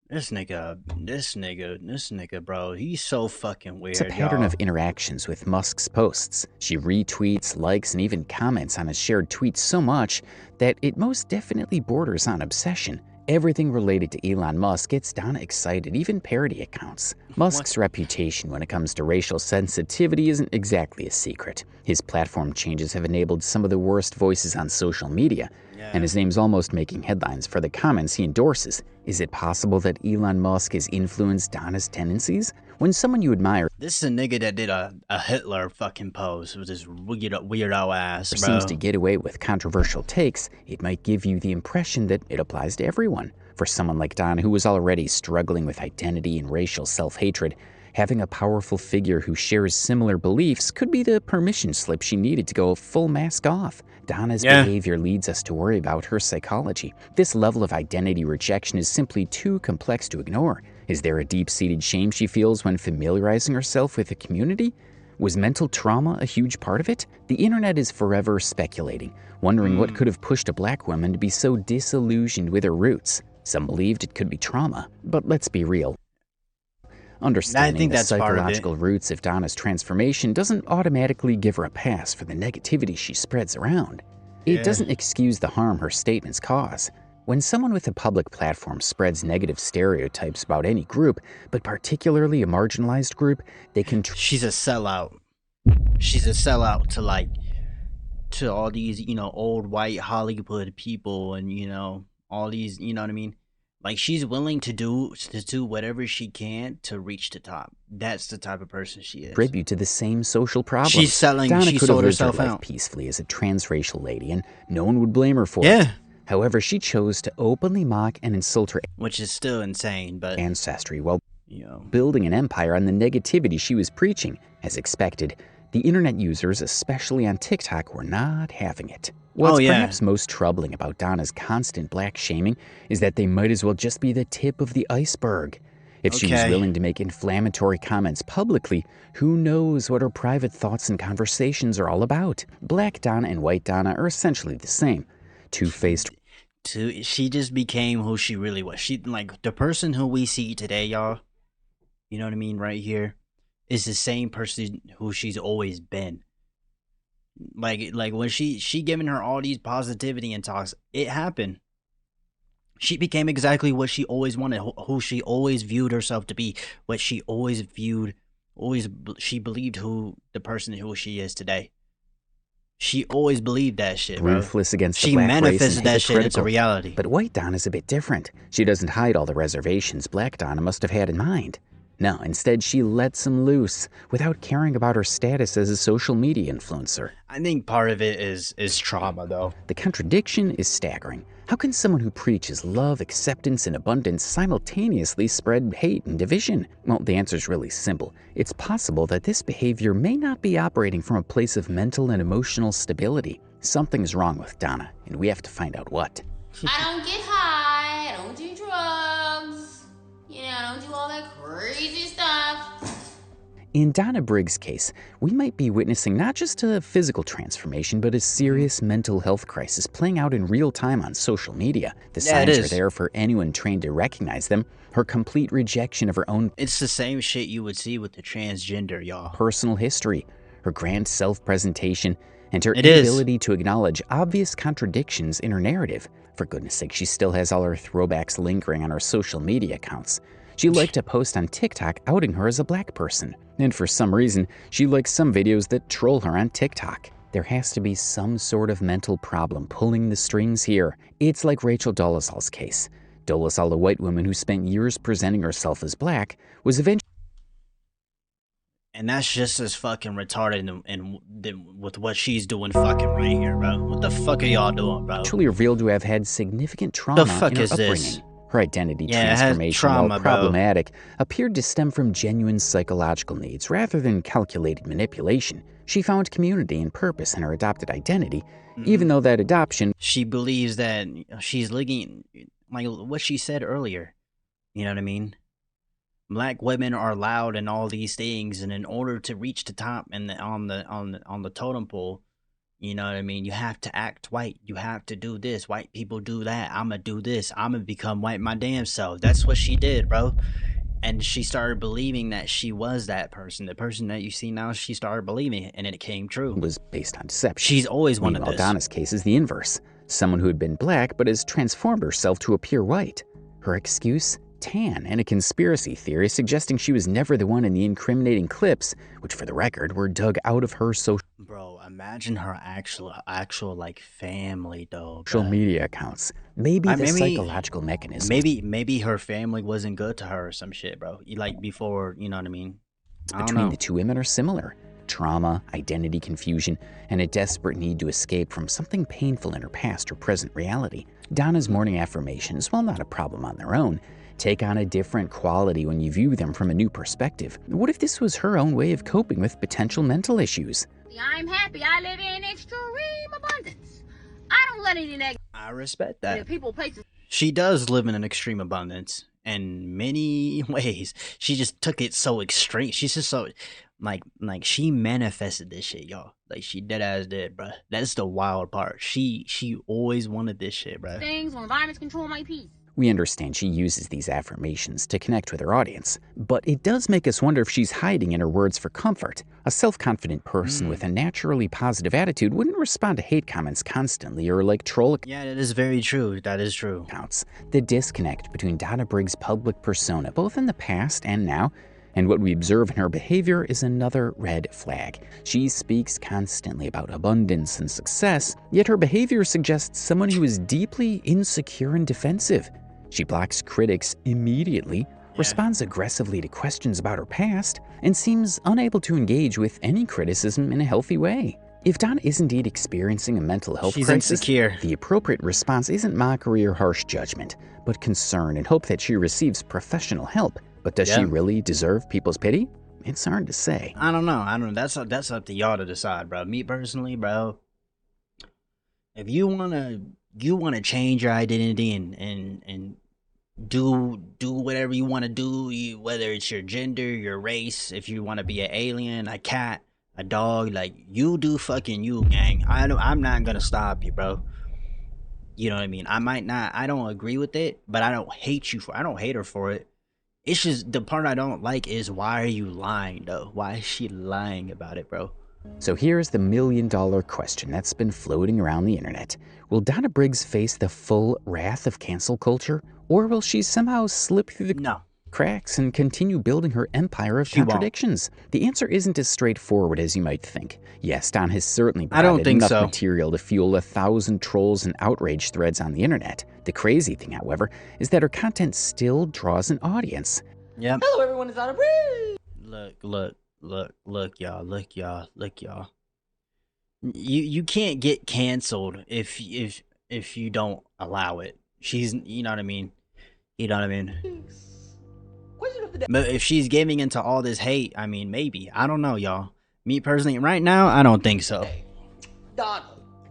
This nigga, bro. He's so fucking weird.
It's a pattern
y'all.
of interactions with Musk's posts. She retweets, likes, and even comments on his shared tweets so much that it most definitely borders on obsession. Everything related to Elon Musk gets Donna excited, even parody accounts. Musk's reputation when it comes to racial sensitivity isn't exactly a secret. His platform changes have enabled some of the worst voices on social media, and his name's almost making headlines for the comments he endorses. Is it possible that Elon Musk has influenced Donna's tendencies? When someone you admire...
This is a nigga that did a Hitler fucking pose with his weirdo ass, bro.
...seems to get away with controversial takes, it might give you the impression that it applies to everyone. For someone like Donna, who was already struggling with identity and racial self-hatred, having a powerful figure who shares similar beliefs could be the permission slip she needed to go full mask off. Donna's behavior leads us to worry about her psychology. This level of identity rejection is simply too complex to ignore. Is there a deep-seated shame she feels when familiarizing herself with the community? Was mental trauma a huge part of it? The internet is forever speculating, wondering what could have pushed a black woman to be so disillusioned with her roots. Some believed it could be trauma, but let's be real. Understanding the psychological roots of Donna's transformation doesn't automatically give her a pass for the negativity she spreads around. It doesn't excuse the harm her statements cause. When someone with a public platform spreads negative stereotypes about any group, but particularly a marginalized group, they can...
She's a sellout. She's a sellout to all these, old white Hollywood people and, all these, you know what I mean? Like, she's willing to do whatever she can to reach the top. That's the type of person she is.
Tribute to the same social problems.
She's selling.
Donna
She
could
sold
have lived
herself
her life
out
peacefully as a transracial lady, and no one would blame her for it. However, she chose to openly mock and insult her,
which is still insane, but
ancestry while building an empire on the negativity she was preaching. As expected, the internet users, especially on TikTok, were not having it. What's perhaps most troubling about Donna's constant black shaming is that they might as well just be the tip of the iceberg. If she was
Okay.
willing to make inflammatory comments publicly, who knows what her private thoughts and conversations are all about? Black Donna and White Donna are essentially the same. Two-faced.
She just became who she really was. She, like, the person who we see today, y'all, you know what I mean, right here, is the same person who she's always been. Like when she giving her all these positivity and talks, it happened. She became exactly what she always wanted, who she always viewed herself to be, what she always viewed, she believed who the person who she is today. She always believed that shit, bro.
Ruthless against the
She
black race and
manifested that shit into
hypocritical.
reality.
But White Donna's a bit different. She doesn't hide all the reservations Black Donna must have had in mind. No, instead she lets them loose without caring about her status as a social media influencer.
I think part of it is trauma, though.
The contradiction is staggering. How can someone who preaches love, acceptance, and abundance simultaneously spread hate and division? Well, the answer is really simple. It's possible that this behavior may not be operating from a place of mental and emotional stability. Something's wrong with Donna, and we have to find out what.
I don't get high, I don't do drugs, you know, I don't do all that crazy stuff.
In Donna Briggs' case, we might be witnessing not just a physical transformation, but a serious mental health crisis playing out in real time on social media. The signs are there for anyone trained to recognize them. Her complete rejection of her own
It's the same shit you would see with the transgender, y'all.
personal history, her grand self-presentation, and her
It is.
inability to acknowledge obvious contradictions in her narrative. For goodness sake, she still has all her throwbacks lingering on her social media accounts. She liked a post on TikTok outing her as a black person. And for some reason, she likes some videos that troll her on TikTok. There has to be some sort of mental problem pulling the strings here. It's like Rachel Dolezal's case. Dolezal, a white woman who spent years presenting herself as black, was eventually
And that's just as fucking retarded and with what she's doing fucking right here, bro. What the fuck are y'all doing, bro?
revealed to have had significant trauma
fuck
in her
is
upbringing.
this?
Her identity
Yeah, it has
transformation,
trauma,
while
bro.
problematic, appeared to stem from genuine psychological needs rather than calculated manipulation. She found community and purpose in her adopted identity, even though that adoption
She believes that she's looking, like what she said earlier. You know what I mean? Black women are loud and all these things, and in order to reach the top and on the totem pole, you know what I mean, you have to act white. You have to do this. White people do that. I'ma do this. I'ma become white my damn self. That's what she did, bro. And she started believing that she was that person. The person that you see now, she started believing it, and it came true.
was based on deception.
She's always wanted
Meanwhile,
this.
Donna's case is the inverse. Someone who had been black but has transformed herself to appear white. Her excuse? Tan, and a conspiracy theory suggesting she was never the one in the incriminating clips, which for the record were dug out of her social
Bro, imagine her actual like family though.
media accounts. Maybe the psychological mechanism.
Maybe her family wasn't good to her or some shit, bro. Like before, you know what I mean? I don't
Between
know.
the two women are similar. Trauma, identity confusion, and a desperate need to escape from something painful in her past or present reality. Donna's morning affirmations, while not a problem on their own, take on a different quality when you view them from a new perspective. What if this was her own way of coping with potential mental issues?
I'm happy, I live in extreme abundance. I don't let any negative
I respect that.
people, places.
She does live in an extreme abundance in many ways. She just took it so extreme. She's just so like she manifested this shit, y'all. Like she dead ass did, bro. That's the wild part. She always wanted this shit, bro.
Things or environments control my peace.
We understand she uses these affirmations to connect with her audience, but it does make us wonder if she's hiding in her words for comfort. A self-confident person with a naturally positive attitude wouldn't respond to hate comments constantly or like troll
Yeah, that is very true. That is true.
accounts. The disconnect between Donna Briggs' public persona, both in the past and now, and what we observe in her behavior is another red flag. She speaks constantly about abundance and success, yet her behavior suggests someone who is deeply insecure and defensive. She blocks critics immediately, responds aggressively to questions about her past, and seems unable to engage with any criticism in a healthy way. If Donna is indeed experiencing a mental health
She's
crisis,
insecure.
the appropriate response isn't mockery or harsh judgment, but concern and hope that she receives professional help. But does she really deserve people's pity? It's hard to say.
I don't know. That's up to y'all to decide, bro. Me personally, bro. If you wanna change your identity and do whatever you want to do, whether it's your gender, your race, if you want to be an alien, a cat, a dog, like, you do fucking you, gang. I'm not gonna stop you, bro. You know what I mean? I don't agree with it, but I don't hate her for it. It's just the part I don't like is, why are you lying though? Why is she lying about it, bro?
So here's the million-dollar question that's been floating around the internet. Will Donna Briggs face the full wrath of cancel culture, or will she somehow slip through the cracks and continue building her empire of contradictions? The answer isn't as straightforward as you might think. Yes, Donna has certainly provided enough material to fuel 1,000 trolls and outrage threads on the internet. The crazy thing, however, is that her content still draws an audience.
Yep.
Hello, everyone. It's Donna Briggs.
Look, y'all. You can't get canceled if you don't allow it. You know what I mean? But if she's giving into all this hate, I mean, maybe. I don't know, y'all. Me personally, right now, I don't think so.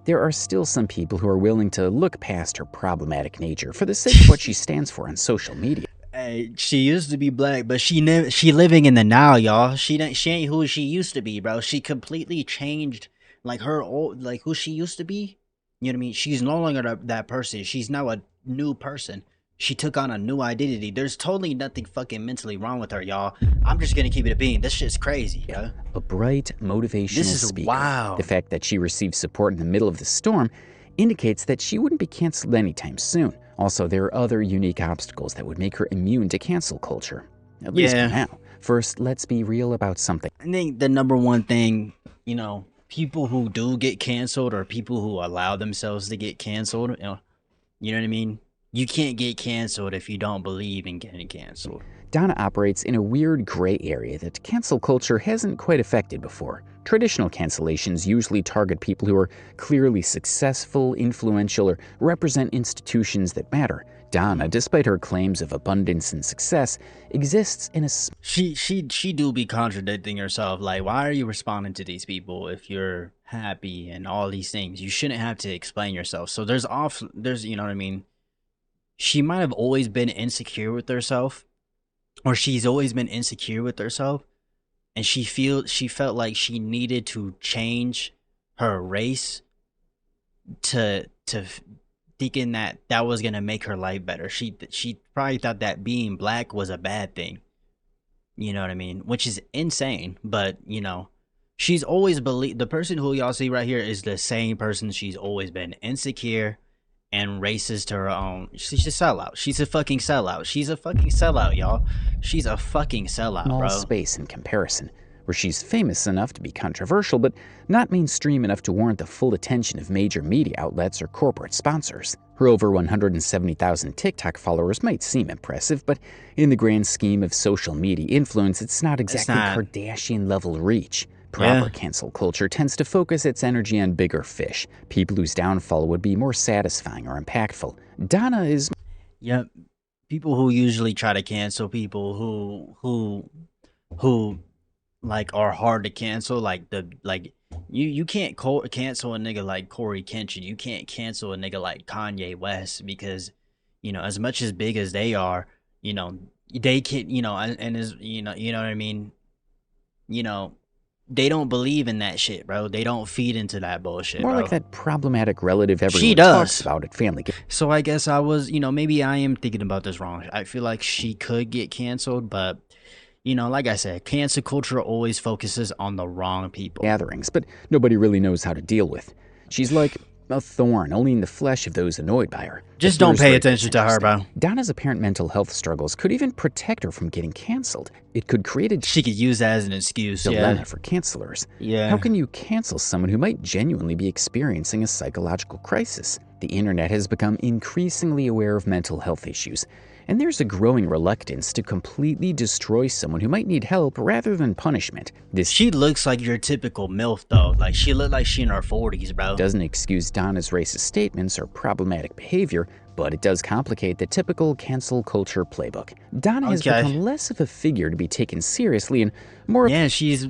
There are still some people who are willing to look past her problematic nature for the sake of what she stands for on social media.
Hey, she used to be black, but she living in the now, y'all. She ain't who she used to be, bro. She completely changed, like, who she used to be. You know what I mean? She's no longer that person. She's now a new person. She took on a new identity. There's totally nothing fucking mentally wrong with her, y'all. I'm just gonna keep it a bean. This shit's crazy, yo.
A bright, motivational speaker.
Wow.
The fact that she received support in the middle of the storm indicates that she wouldn't be canceled anytime soon. Also, there are other unique obstacles that would make her immune to cancel culture. At least for now. First, let's be real about something.
I think the number one thing, you know, people who do get canceled, or people who allow themselves to get canceled, you know what I mean? You can't get canceled if you don't believe in getting canceled.
Donna operates in a weird gray area that cancel culture hasn't quite affected before. Traditional cancellations usually target people who are clearly successful, influential, or represent institutions that matter. Donna, despite her claims of abundance and success, exists in a...
She do be contradicting herself. Like, why are you responding to these people if you're happy and all these things? You shouldn't have to explain yourself. So there's, you know what I mean? She might have always been insecure with herself, or she's always been insecure with herself, and she felt like she needed to change her race to thinking that was gonna make her life better. She probably thought that being black was a bad thing. You know what I mean? Which is insane, but you know, she's always believed. The person who y'all see right here is the same person she's always been: insecure and racist to her own. She's a sellout. She's a fucking sellout. She's a fucking sellout, y'all. She's a fucking sellout, bro.
Small space in comparison, where she's famous enough to be controversial, but not mainstream enough to warrant the full attention of major media outlets or corporate sponsors. Her over 170,000 TikTok followers might seem impressive, but in the grand scheme of social media influence, it's not exactly Kardashian-level reach. Proper cancel culture tends to focus its energy on bigger fish, people whose downfall would be more satisfying or impactful. Donna is...
Yep. People who usually try to cancel people who like are hard to cancel, you can't cancel a nigga like Corey Kenshin. You can't cancel a nigga like Kanye West, because, you know, as much as big as they are, you know, they can, you know, and as you know what I mean, you know, they don't believe in that shit, bro. They don't feed into that bullshit,
more
bro.
like that problematic relative everyone talks about at family.
So I guess I was, you know, maybe I am thinking about this wrong. I feel like she could get canceled, but, you know, like I said, cancel culture always focuses on the wrong people.
Gatherings, but nobody really knows how to deal with. She's like a thorn, only in the flesh of those annoyed by her.
Just don't pay attention to her, bro.
Donna's apparent mental health struggles could even protect her from getting canceled. It could create a...
She could use that as an excuse,
dilemma for cancelers. How can you cancel someone who might genuinely be experiencing a psychological crisis? The internet has become increasingly aware of mental health issues, and there's a growing reluctance to completely destroy someone who might need help rather than punishment.
She looks like your typical MILF, though. Like, she looked like she in her 40s, bro.
Doesn't excuse Donna's racist statements or problematic behavior, but it does complicate the typical cancel culture playbook. Donna has become less of a figure to be taken seriously and more...
Yeah, she's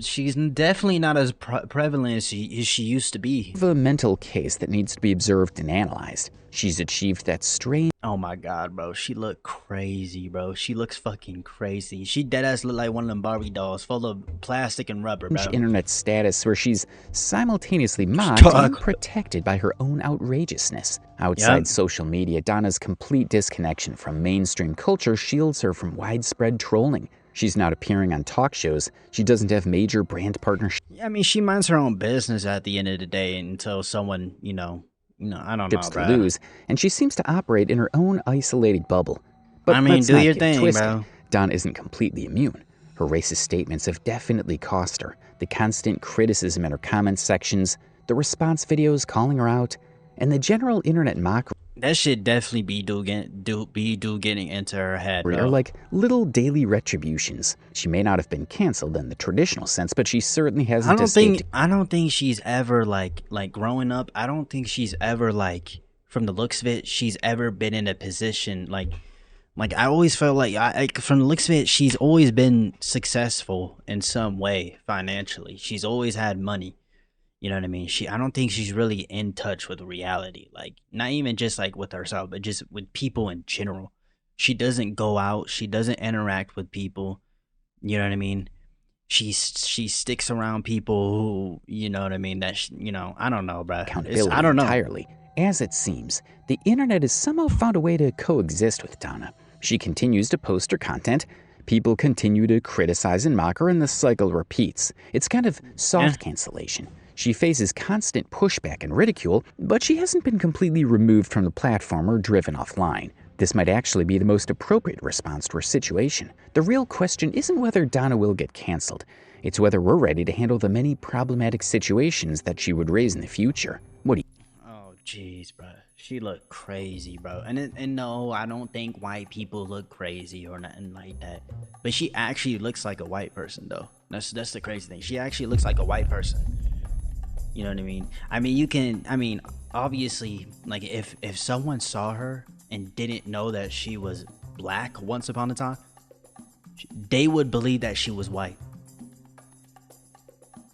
definitely not as prevalent as she used to be.
...of a mental case that needs to be observed and analyzed. She's achieved that strange...
Oh my god, bro. She look crazy, bro. She looks fucking crazy. She deadass look like one of them Barbie dolls full of plastic and rubber, bro.
Internet status where she's simultaneously mocked
Talk.
and protected by her own outrageousness. Outside social media, Donna's complete disconnection from mainstream culture shields her from widespread trolling. She's not appearing on talk shows. She doesn't have major brand partnerships.
I mean, she minds her own business at the end of the day until someone, I don't know,
To
bro.
lose, and she seems to operate in her own isolated bubble. But
I mean,
let's
do
not
your
get
thing,
twisted.
bro.
Donna isn't completely immune. Her racist statements have definitely cost her. The constant criticism in her comment sections, the response videos calling her out, and the general internet mockery
That shit definitely be getting into her head,
are
bro.
like little daily retributions. She may not have been canceled in the traditional sense, but she certainly hasn't escaped.
I don't think she's ever like growing up. I don't think she's ever from the looks of it, she's ever been in a position like I always felt like from the looks of it, she's always been successful in some way financially. She's always had money. You know what I mean? I don't think she's really in touch with reality. Like, not even just like with herself, but just with people in general. She doesn't go out. She doesn't interact with people. You know what I mean? She sticks around people who, you know what I mean? I don't know, bro.
Accountability
I don't know.
entirely. As it seems, the internet has somehow found a way to coexist with Donna. She continues to post her content. People continue to criticize and mock her, and the cycle repeats. It's kind of soft cancellation. She faces constant pushback and ridicule, but she hasn't been completely removed from the platform or driven offline. This might actually be the most appropriate response to her situation. The real question isn't whether Donna will get canceled. It's whether we're ready to handle the many problematic situations that she would raise in the future. What do you...
Oh, jeez, bro. She looked crazy, bro. And no, I don't think white people look crazy or nothing like that. But she actually looks like a white person, though. That's the crazy thing. She actually looks like a white person. You know what I mean? I mean, obviously, like, if someone saw her and didn't know that she was black once upon a time, they would believe that she was white.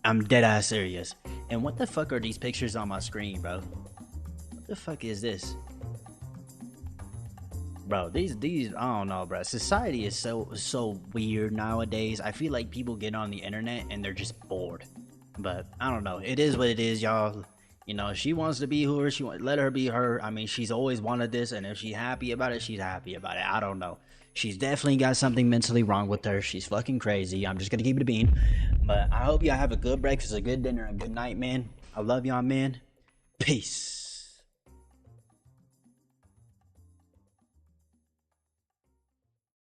I'm dead ass serious. And what the fuck are these pictures on my screen, bro? What the fuck is this? Bro, these I don't know, bro. Society is so weird nowadays. I feel like people get on the internet and they're just bored. But I don't know. It is what it is, y'all. You know, she wants to be who she wants. Let her be her. I mean, she's always wanted this, and if she's happy about it, she's happy about it. I don't know. She's definitely got something mentally wrong with her. She's fucking crazy. I'm just gonna keep it a bean. But I hope y'all have a good breakfast, a good dinner, and good night, man. I love y'all, man. Peace.